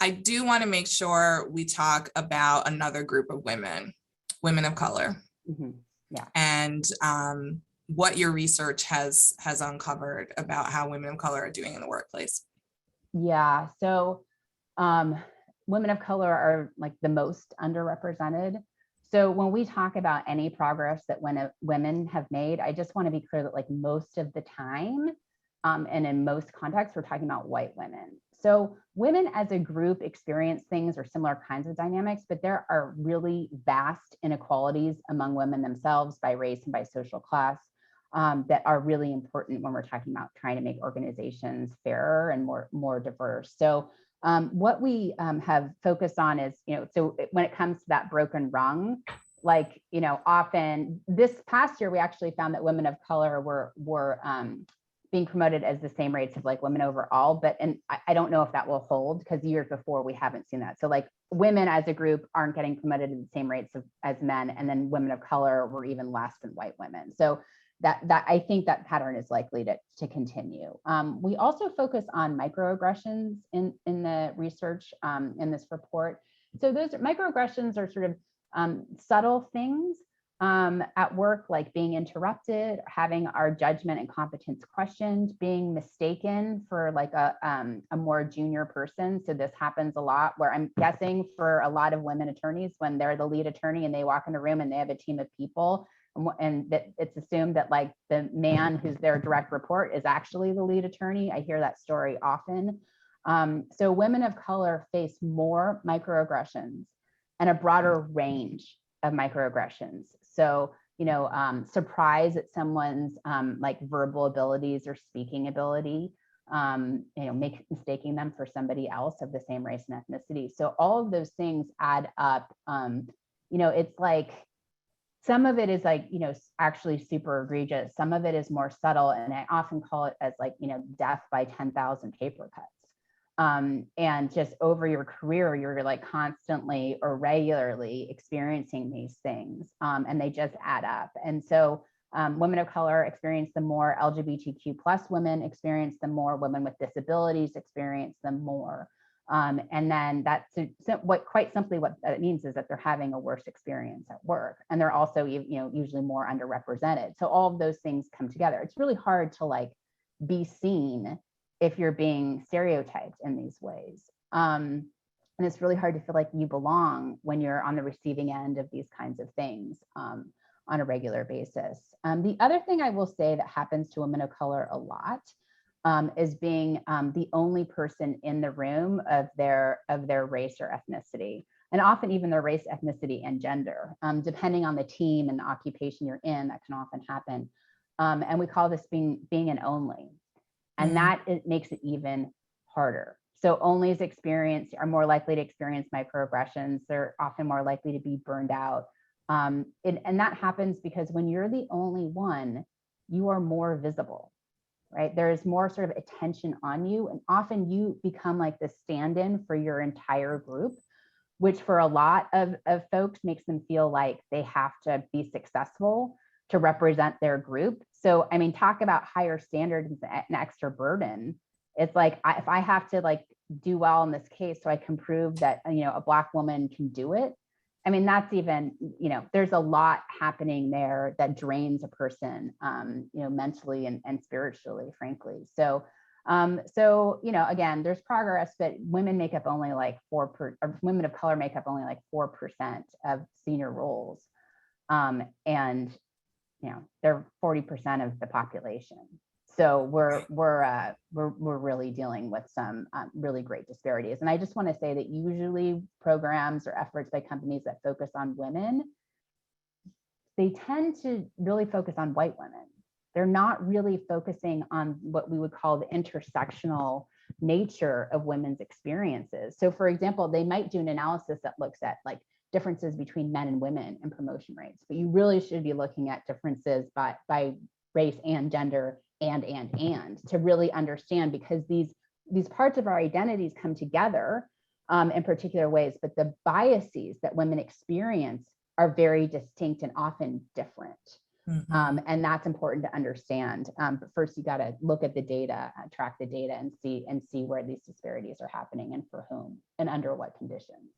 I do want to make sure we talk about another group of women of color. Mm-hmm. Yeah. And what your research has uncovered about how women of color are doing in the workplace. Yeah, so women of color are like the most underrepresented. So when we talk about any progress that women have made, I just want to be clear that like most of the time, and in most contexts, we're talking about white women. So women as a group experience things or similar kinds of dynamics, but there are really vast inequalities among women themselves by race and by social class that are really important when we're talking about trying to make organizations fairer and more diverse. So what we have focused on is, so when it comes to that broken rung, like, often this past year, we actually found that women of color were being promoted as the same rates of like women overall, and I don't know if that will hold because years before we haven't seen that. So like women as a group aren't getting promoted at the same rates as men, and then women of color were even less than white women. So that I think that pattern is likely to continue. We also focus on microaggressions in the research in this report. So those microaggressions are sort of subtle things at work, like being interrupted, having our judgment and competence questioned, being mistaken for like a more junior person. So this happens a lot, where I'm guessing for a lot of women attorneys, when they're the lead attorney and they walk in a room and they have a team of people, and that it's assumed that like the man who's their direct report is actually the lead attorney. I hear that story often. So women of color face more microaggressions and a broader range of microaggressions. So, surprise at someone's like verbal abilities or speaking ability, mistaking them for somebody else of the same race and ethnicity. So all of those things add up. It's like, some of it is like, actually super egregious. Some of it is more subtle. And I often call it as like, death by 10,000 paper cuts. And just over your career, you're like constantly or regularly experiencing these things, and they just add up. And so women of color experience them more, LGBTQ plus women experience them more, women with disabilities experience them more. And then that's quite simply what it means is that they're having a worse experience at work, and they're also usually more underrepresented. So all of those things come together. It's really hard to like be seen if you're being stereotyped in these ways. And it's really hard to feel like you belong when you're on the receiving end of these kinds of things on a regular basis. The other thing I will say that happens to women of color a lot is being the only person in the room of their race or ethnicity, and often even their race, ethnicity, and gender, depending on the team and the occupation you're in. That can often happen, and we call this being an only, and that makes it even harder. So onlys are more likely to experience microaggressions. They're often more likely to be burned out, and that happens because when you're the only one, you are more visible. Right? There's more sort of attention on you, and often you become like the stand-in for your entire group, which for a lot of folks makes them feel like they have to be successful to represent their group. So, I mean, talk about higher standards and extra burden. It's like, if I have to like do well in this case so I can prove that, a Black woman can do it, I mean, that's even, there's a lot happening there that drains a person, mentally and spiritually, frankly. So, again, there's progress, but women make up only like women of color make up only like 4% of senior roles. And, they're 40% of the population. So we're really dealing with some really great disparities. And I just want to say that usually programs or efforts by companies that focus on women, they tend to really focus on white women. They're not really focusing on what we would call the intersectional nature of women's experiences. So for example, they might do an analysis that looks at like differences between men and women in promotion rates, but you really should be looking at differences by race and gender and to really understand, because these parts of our identities come together in particular ways, but the biases that women experience are very distinct and often different. Mhm. And that's important to understand. But first, you got to look at the data, track the data, and see where these disparities are happening and for whom and under what conditions.